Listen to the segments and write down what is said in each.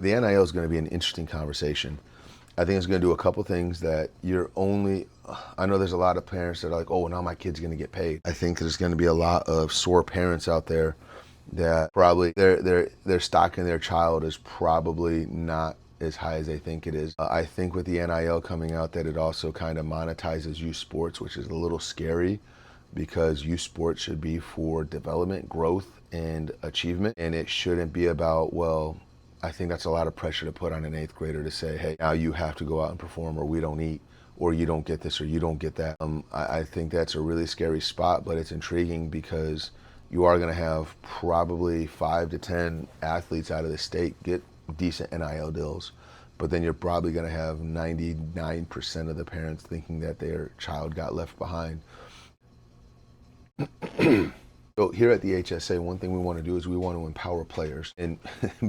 The NIL is going to be an interesting conversation. I think it's going to do a couple things that I know there's a lot of parents that are like, oh, now my kid's going to get paid. I think there's going to be a lot of sore parents out there that probably their stock in their child is probably not as high as they think it is. I think with the NIL coming out that it also kind of monetizes youth sports, which is a little scary because youth sports should be for development, growth, and achievement. And it shouldn't be about, well, I think that's a lot of pressure to put on an eighth grader to say, hey, now you have to go out and perform or we don't eat or you don't get this or you don't get that. I think that's a really scary spot, but it's intriguing because you are going to have probably 5 to 10 athletes out of the state get decent NIL deals, but then you're probably going to have 99% of the parents thinking that their child got left behind. So here at the HSA, one thing we want to do is we want to empower players. And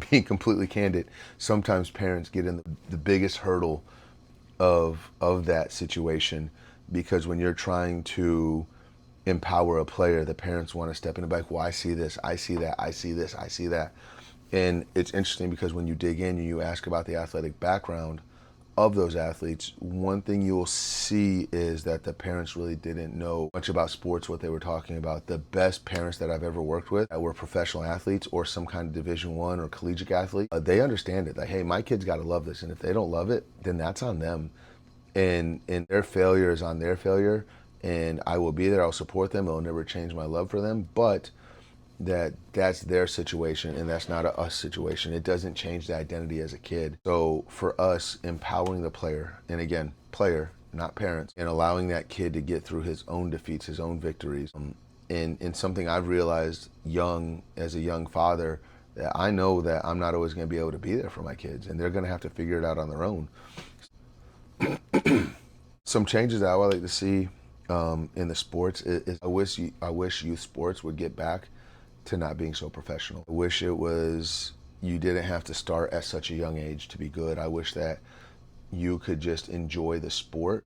being completely candid, sometimes parents get in the biggest hurdle of that situation because when you're trying to empower a player, the parents want to step in and be like, well, I see this, I see that, I see this, I see that. And it's interesting because when you dig in and you ask about the athletic background of those athletes, one thing you will see is that the parents really didn't know much about sports, what they were talking about. The best parents that I've ever worked with that were professional athletes or some kind of Division I or collegiate athlete, they understand it. Like, hey, my kid's got to love this. And if they don't love it, then that's on them. And their failure is on their failure. And I will be there. I'll support them. It'll never change my love for them. But that's their situation and that's not a us situation. It doesn't change the identity as a kid. So for us, empowering the player, and again, player, not parents, and allowing that kid to get through his own defeats, his own victories. And something I've realized as a young father, that I know that I'm not always going to be able to be there for my kids and they're going to have to figure it out on their own. Some changes that I would like to see in the sports is I wish youth sports would get back to not being so professional. I wish it was you didn't have to start at such a young age to be good. I wish that you could just enjoy the sport